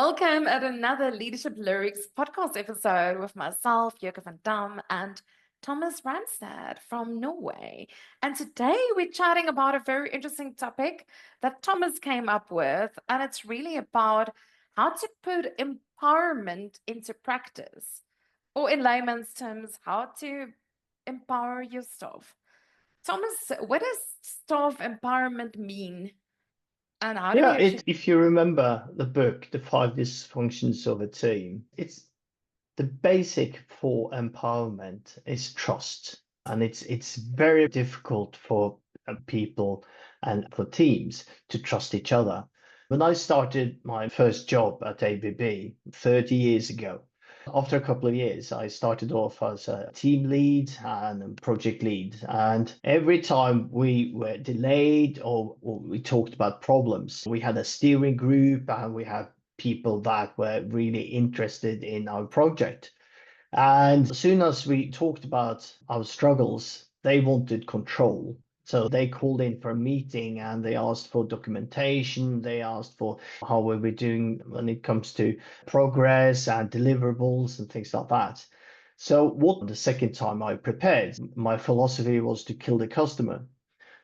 Welcome at another Leadership Lyrics podcast episode with myself, Yoke and Thomas Randstad from Norway. And today we're chatting about a very interesting topic that Thomas came up with, and it's really about how to put empowerment into practice, or in layman's terms, how to empower your staff. Thomas, what does staff empowerment mean? And how do we Yeah, actually? if you remember the book, The Five Dysfunctions of a Team, it's the basic for empowerment is trust. And it's very difficult for people and for teams to trust each other. When I started my first job at ABB 30 years ago, after a couple of years, I started off as a team lead and a project lead. And every time we were delayed or we talked about problems, we had a steering group and we had people that were really interested in our project. And as soon as we talked about our struggles, they wanted control. So they called in for a meeting and they asked for documentation. They asked for how were we doing when it comes to progress and deliverables and things like that. So what the second time I prepared, my philosophy was to kill the customer.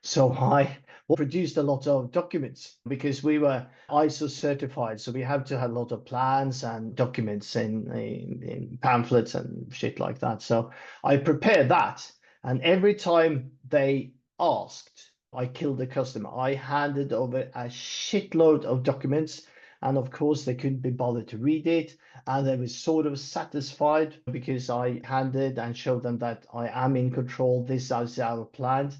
So I produced a lot of documents because we were ISO certified. So we have to have a lot of plans and documents in pamphlets and shit like that. So I prepared that. And every time they asked, I killed the customer. I handed over a shitload of documents. And of course, they couldn't be bothered to read it. And they were sort of satisfied because I handed and showed them that I am in control. This is our plan.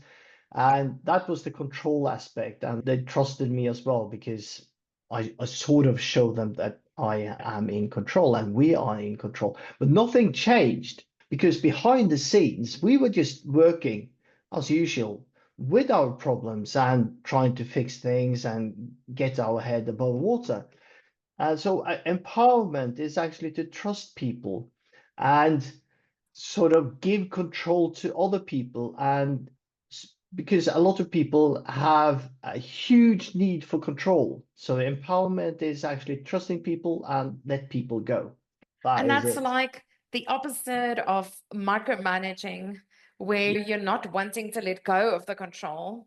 And that was the control aspect. And they trusted me as well because I sort of showed them that I am in control and we are in control. But nothing changed because behind the scenes, we were just working as usual with our problems and trying to fix things and get our head above water. And so empowerment is actually to trust people and sort of give control to other people and because a lot of people have a huge need for control. So empowerment is actually trusting people and let people go. That And is that's it. like the opposite of micromanaging, where you're not wanting to let go of the control.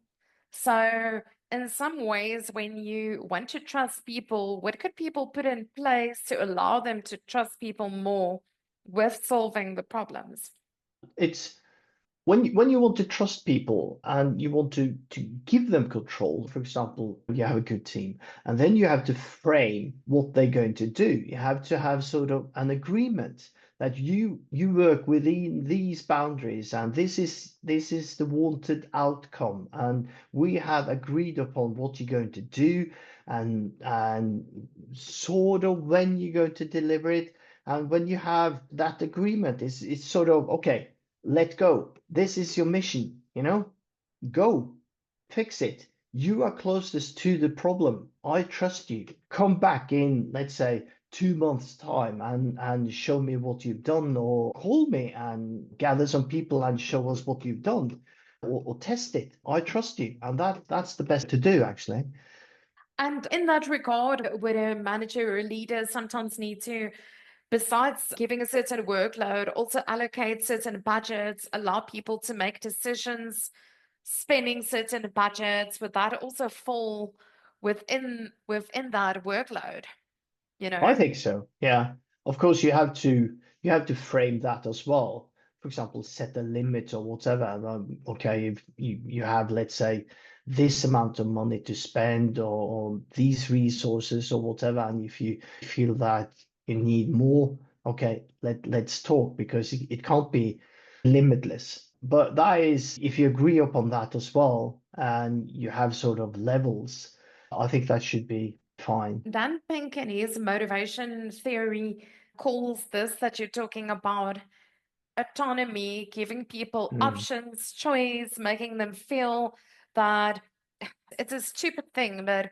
So, in some ways, when you want to trust people, what could people put in place to allow them to trust people more with solving the problems? It's when you want to trust people and you want to give them control. For example, you have a good team and then you have to frame what they're going to do. You have to have sort of an agreement that you work within these boundaries and this is the wanted outcome and we have agreed upon what you're going to do and sort of when you're going to deliver it. And when you have that agreement, it's sort of okay, let go. This is your mission, go fix it. You are closest to the problem. I trust you. Come back in, let's say, 2 months' time and show me what you've done, or call me and gather some people and show us what you've done, or test it. I trust you. And that's the best to do, actually. And in that regard, would a manager or a leader sometimes need to, besides giving a certain workload, also allocate certain budgets, allow people to make decisions, spending certain budgets? Would that also fall within that workload, you I know? think so. Yeah. Of course, you have to frame that as well. For example, set a limit or whatever. Okay, if you have, let's say, this amount of money to spend or these resources or whatever, and if you feel that you need more, okay, let's talk because it can't be limitless. But that is if you agree upon that as well, and you have sort of levels, I think that should be fine. Dan Pink in his motivation theory calls this that you're talking about autonomy, giving people Mm. options, choice, making them feel that it's a stupid thing that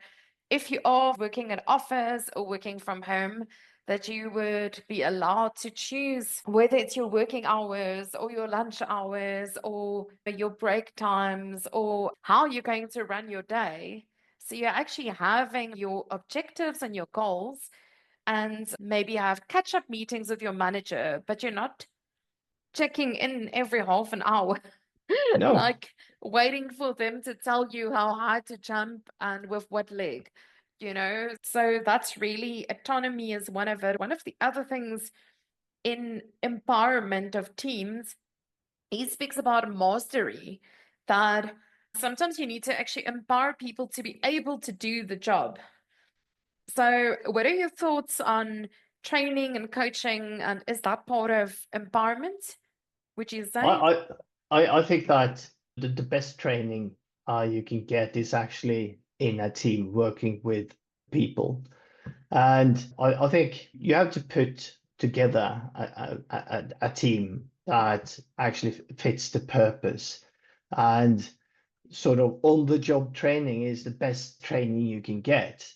if you are working at office or working from home, that you would be allowed to choose whether it's your working hours or your lunch hours or your break times or how you're going to run your day. So you're actually having your objectives and your goals, and maybe have catch-up meetings with your manager, but you're not checking in every half an hour, No, like waiting for them to tell you how high to jump and with what leg, you know? So that's really autonomy is one of it. One of the other things in empowerment of teams, he speaks about mastery, that sometimes you need to actually empower people to be able to do the job. So, what are your thoughts on training and coaching, and is that part of empowerment, would you I say? I I think that the best training you can get is actually in a team working with people. And I think you have to put together a team that actually fits the purpose. And sort of on-the-job training is the best training you can get.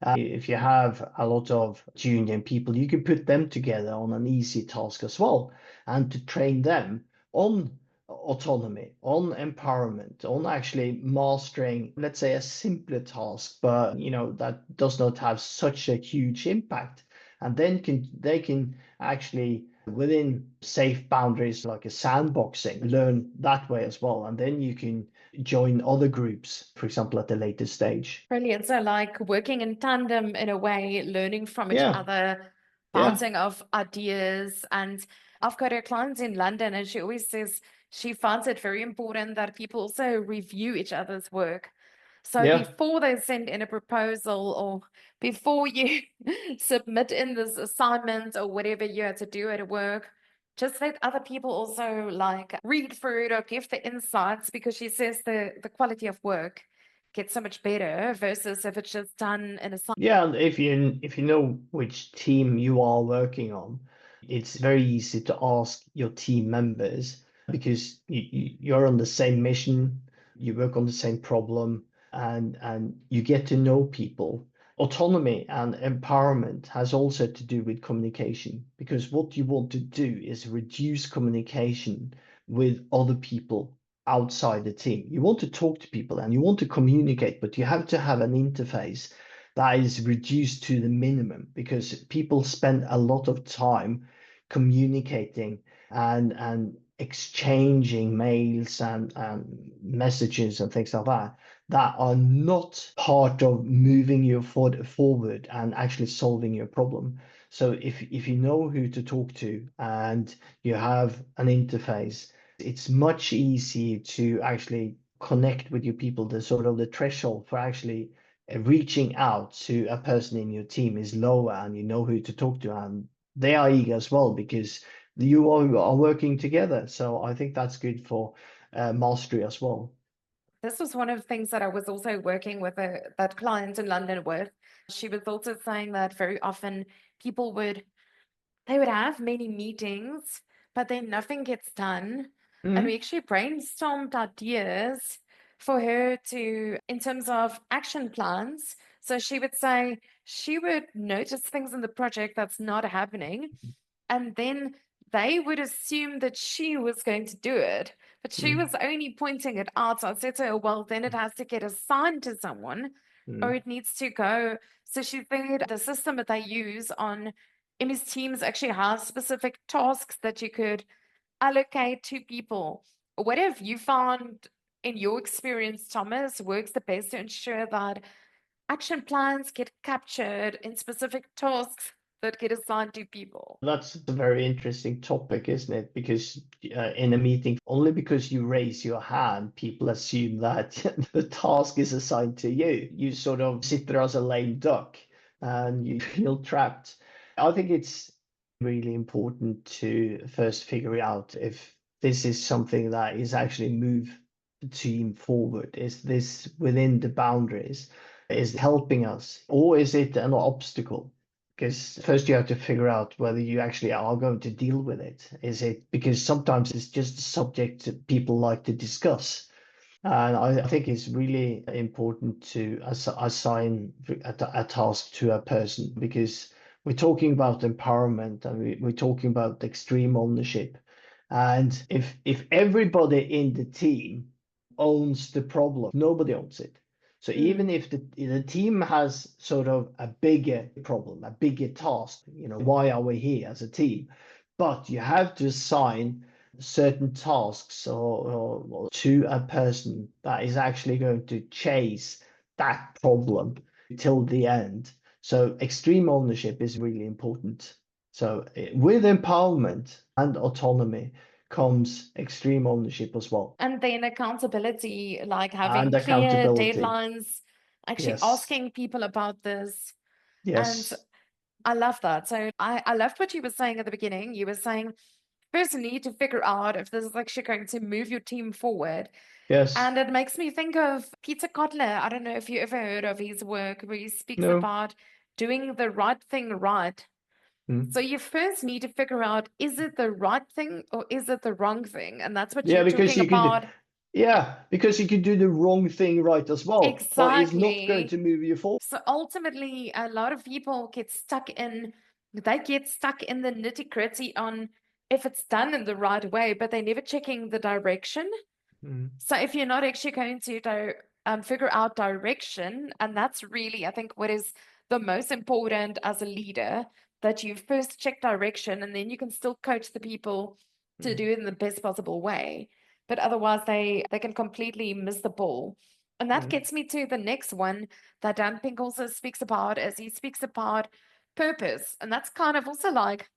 If you have a lot of junior people, you can put them together on an easy task as well, and to train them on autonomy, on empowerment, on actually mastering, let's say, a simpler task, but that does not have such a huge impact. And then they can actually within safe boundaries like a sandboxing learn that way as well, and then you can join other groups, for example, at a later stage. Brilliant. So, like working in tandem in a way, learning from each Yeah, other, yeah, bouncing off ideas. And I've got a client in London, and she always says she finds it very important that people also review each other's work. So, yeah. before they send in a proposal or before you submit in this assignment or whatever you had to do at work, just let other people also like read through it or give the insights, because she says the quality of work get so much better versus if it's just done in a Yeah, and if you know which team you are working on, it's very easy to ask your team members because you're on the same mission, you work on the same problem, and you get to know people. Autonomy and empowerment has also to do with communication, because what you want to do is reduce communication with other people outside the team. You want to talk to people and you want to communicate, but you have to have an interface that is reduced to the minimum, because people spend a lot of time communicating and exchanging mails and messages and things like that are not part of moving you forward and actually solving your problem. So if you know who to talk to and you have an interface, it's much easier to actually connect with your people. The sort of the threshold for actually reaching out to a person in your team is lower, and you know who to talk to, and they are eager as well because you are working together. So I think that's good for mastery as well. This was one of the things that I was also working with that client in London with. She was also saying that very often people they would have many meetings, but then nothing gets done. And we Mm, actually brainstormed ideas for her to, in terms of action plans. So she would say she would notice things in the project that's not happening, and then they would assume that she was going to do it, but she mm, was only pointing it out. So I said to her, well, then it has to get assigned to someone or mm. it needs to go. So she said the system that they use on MS Teams actually has specific tasks that you could allocate to people. What have you found in your experience, Thomas, works the best to ensure that action plans get captured in specific tasks that get assigned to people? That's a very interesting topic, isn't it? Because in a meeting, only because you raise your hand, people assume that the task is assigned to you. You sort of sit there as a lame duck and you feel trapped. I think it's really important to first figure out if this is something that is actually move the team forward. Is this within the boundaries? Is it helping us, or is it an obstacle? Because first you have to figure out whether you actually are going to deal with it. Is it because sometimes it's just a subject that people like to discuss? And I think it's really important to assign a task to a person, because we're talking about empowerment and we're talking about extreme ownership. And if everybody in the team owns the problem, nobody owns it. So even Mm. if the team has sort of a bigger problem, a bigger task, why are we here as a team? But you have to assign certain tasks or to a person that is actually going to chase that problem till the end. So extreme ownership is really important. So with empowerment and autonomy comes extreme ownership as well, And then accountability, like and having clear accountability. deadlines, actually Yes, asking people about this. And yes, I love that. So I loved what you were saying at the beginning. You were saying first you need to figure out if this is actually going to move your team forward. yes. And it makes me think of Peter Kotler. I don't know if you ever heard of his work where he speaks No. about doing the right thing right. So Mm. you first need to figure out, is it the right thing or is it the wrong thing? And that's what Yeah, you're because talking you could, about. yeah, because you could do the wrong thing right as well, but it's not going to Exactly. move you forward. So ultimately, a lot of people they get stuck in the nitty-gritty on if it's done in the right way, but they're never checking the direction. Mm. So if you're not actually going to figure out direction, and that's really, I think, what is the most important as a leader, that you first check direction and then you can still coach the people to Mm. do it in the best possible way. But otherwise, they can completely miss the ball. And that Mm. gets me to the next one that Dan Pink also speaks about, as he speaks about purpose. And that's kind of also like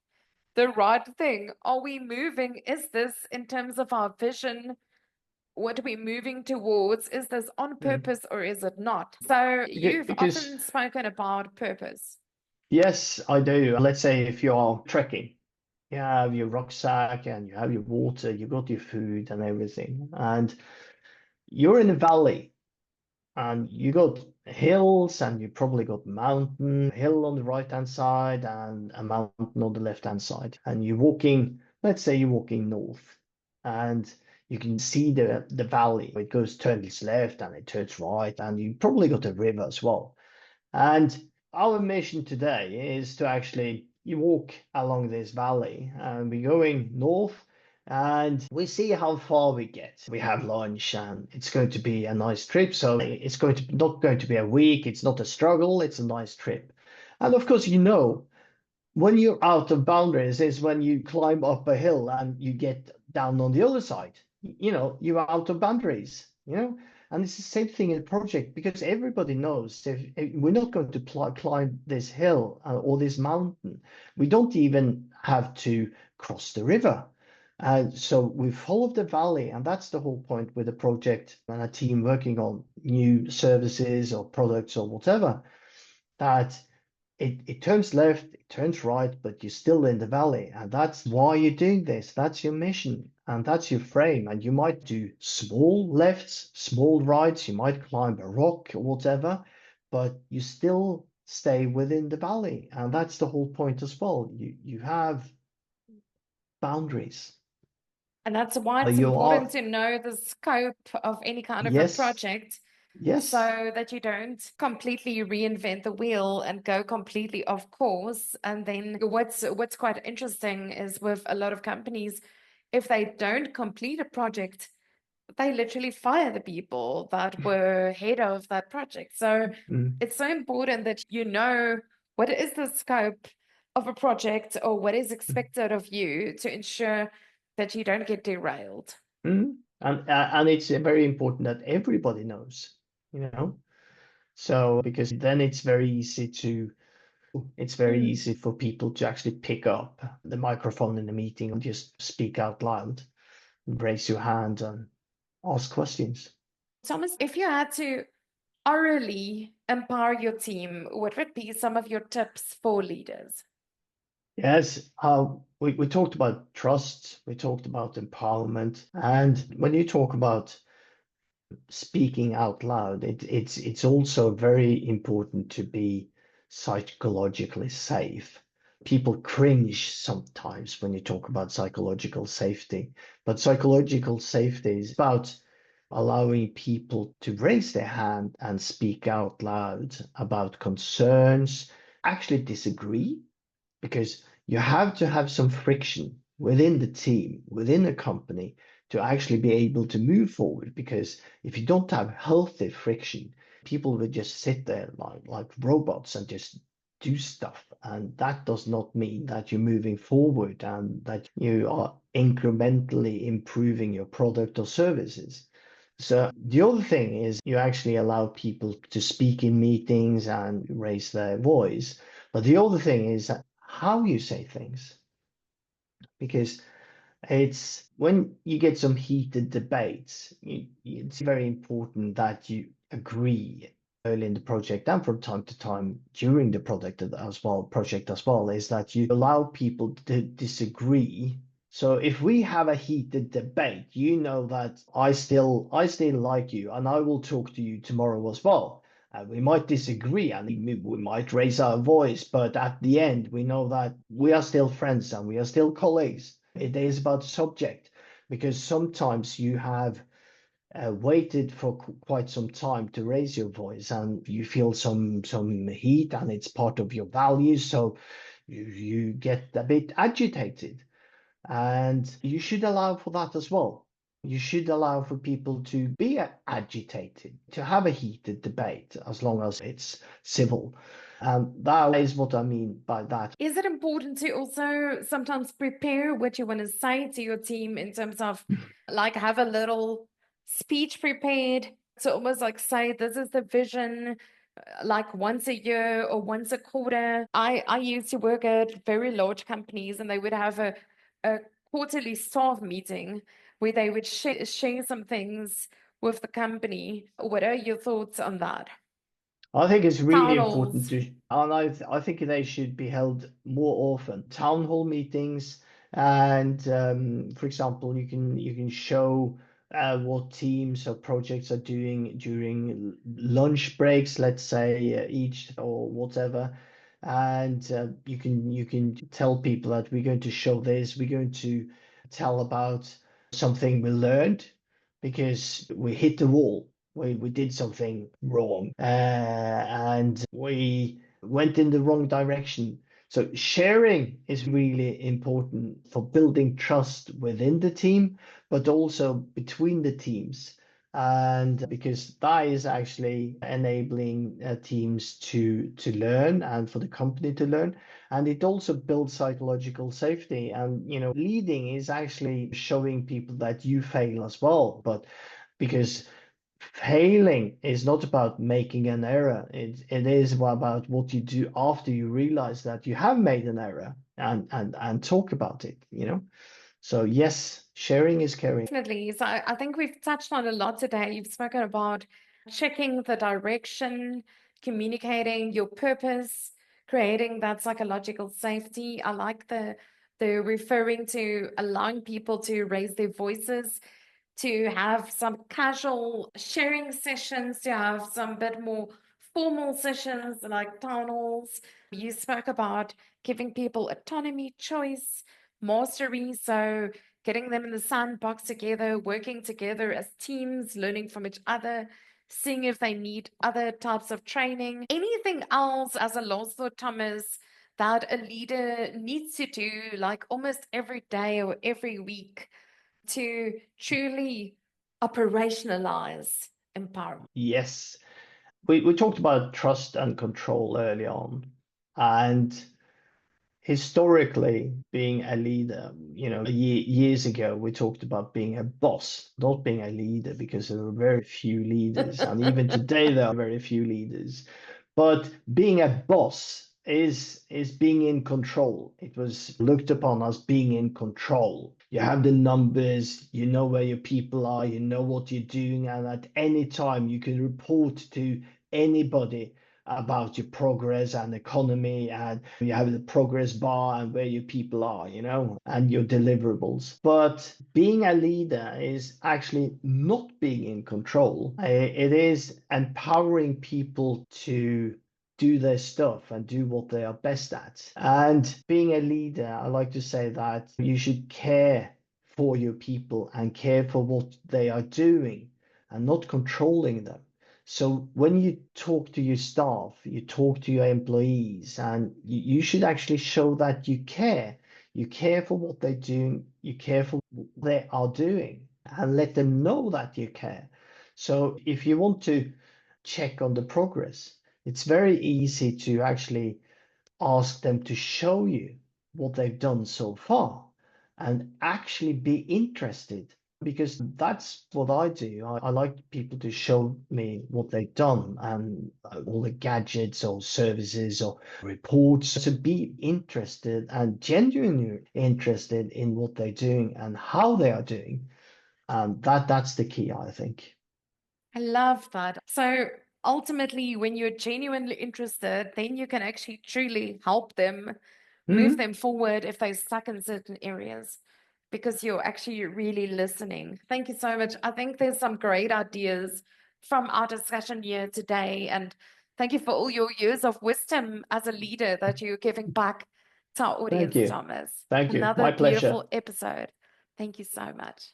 the right thing. Are we moving? Is this in terms of our vision? What we're moving towards, is this on Mm. purpose or is it not? So you've Because often spoken about purpose. yes, I do. Let's say if you are trekking, you have your rucksack and you have your water, you got your food and everything, and you're in a valley and you got hills and you probably got mountain hill on the right hand side and a mountain on the left hand side, and you're walking, let's say you're walking north, and you can see the valley. It goes turns left and it turns right, and you probably got a river as well. And our mission today is to actually you walk along this valley and we're going north, and we see how far we get. We have lunch and it's going to be a nice trip. So it's going to not going to be a week. It's not a struggle. It's a nice trip. And of course, when you're out of boundaries is when you climb up a hill and you get down on the other side. You're out of boundaries. And it's the same thing in a project, because everybody knows if we're not going to climb this hill or this mountain, we don't even have to cross the river. So we follow the valley, and that's the whole point with a project and a team working on new services or products or whatever, that it turns left, it turns right, but you're still in the valley. And that's why you're doing this. That's your mission and that's your frame. And you might do small lefts, small rights, you might climb a rock or whatever, but you still stay within the valley. And that's the whole point as well. You have boundaries. And that's why it's You important are, to know the scope of any kind of a yes, project yes. so that you don't completely reinvent the wheel and go completely off course. And then what's quite interesting is with a lot of companies, if they don't complete a project, they literally fire the people that were head of that project. So Mm, it's so important that you know what is the scope of a project or what is mm, expected of you to ensure that you don't get derailed. mm. And it's very important that everybody knows, you know. So because then it's very Mm. easy for people to actually pick up the microphone in the meeting and just speak out loud, raise your hand and ask questions. Thomas, if you had to orally empower your team, what would be some of your tips for leaders? Yes, we talked about trust, we talked about empowerment, and when you talk about speaking out loud, it's also very important to be psychologically safe. People cringe sometimes when you talk about psychological safety, but psychological safety is about allowing people to raise their hand and speak out loud about concerns, actually disagree, because you have to have some friction within the team, within a company, to actually be able to move forward. Because if you don't have healthy friction, people would just sit there like robots and just do stuff. And that does not mean that you're moving forward and that you are incrementally improving your product or services. So the other thing is you actually allow people to speak in meetings and raise their voice. But the other thing is how you say things, because it's when you get some heated debates, it's very important that you agree early in the project and from time to time during the project as well, is that you allow people to disagree. So if we have a heated debate, you know that I still like you and I will talk to you tomorrow as well. We might disagree and we might raise our voice, but at the end, we know that we are still friends and we are still colleagues. It is about subject, because sometimes you have waited for quite some time to raise your voice and you feel some heat and it's part of your values. So you get a bit agitated. And you should allow for that as well. You should allow for people to be agitated, to have a heated debate, as long as it's civil. And that is what I mean by that. Is it important to also sometimes prepare what you want to say to your team in terms of like have a little speech prepared to almost like say, this is the vision, like once a year or once a quarter? I used to work at very large companies and they would have a quarterly staff meeting where they would share some things with the company. What are your thoughts on that? I think it's really Town important halls. to, and I think they should be held more often. Town hall meetings, and for example, you can show what teams or projects are doing during lunch breaks, let's say each or whatever, and you can tell people that we're going to show this, we're going to tell about something we learned because we hit the wall, we did something wrong, and we went in the wrong direction. So sharing is really important for building trust within the team, but also between the teams. And because that is actually enabling teams to learn and for the company to learn. And it also builds psychological safety. And, leading is actually showing people that you fail as well. But because failing is not about making an error. It is about what you do after you realize that you have made an error, and talk about it. So yes, sharing is caring. Definitely. So I think we've touched on a lot today. You've spoken about checking the direction, communicating your purpose, creating that psychological safety. I like the referring to allowing people to raise their voices, to have some casual sharing sessions, to have some bit more formal sessions like town halls. You spoke about giving people autonomy, choice, mastery. So getting them in the sandbox together, working together as teams, learning from each other, seeing if they need other types of training. Anything else as a last thought, Thomas, that a leader needs to do like almost every day or every week to truly operationalize empowerment? Yes, we talked about trust and control early on, and historically being a leader, years ago we talked about being a boss, not being a leader, because there were very few leaders, and even today there are very few leaders. But being a boss is being in control. It was looked upon as being in control. You have the numbers, you know where your people are, you know what you're doing, and at any time you can report to anybody about your progress and economy, and you have the progress bar and where your people are, and your deliverables. But being a leader is actually not being in control. It is empowering people to do their stuff and do what they are best at. And being a leader, I like to say that you should care for your people and care for what they are doing and not controlling them. So when you talk to your staff, you talk to your employees, and you should actually show that you care. You care for what they're doing, you care for what they are doing, and let them know that you care. So if you want to check on the progress. It's very easy to actually ask them to show you what they've done so far and actually be interested, because that's what I do. I like people to show me what they've done and all the gadgets or services or reports, to be interested and genuinely interested in what they're doing and how they are doing. And that's the key, I think. I love that. So ultimately, when you're genuinely interested, then you can actually truly help them, move Mhm. them forward if they're stuck in certain areas, because you're actually really listening. Thank you so much. I think there's some great ideas from our discussion here today. And thank you for all your years of wisdom as a leader that you're giving back to our Thank audience, you. Thomas. Thank you. Another My pleasure. beautiful episode. Thank you so much.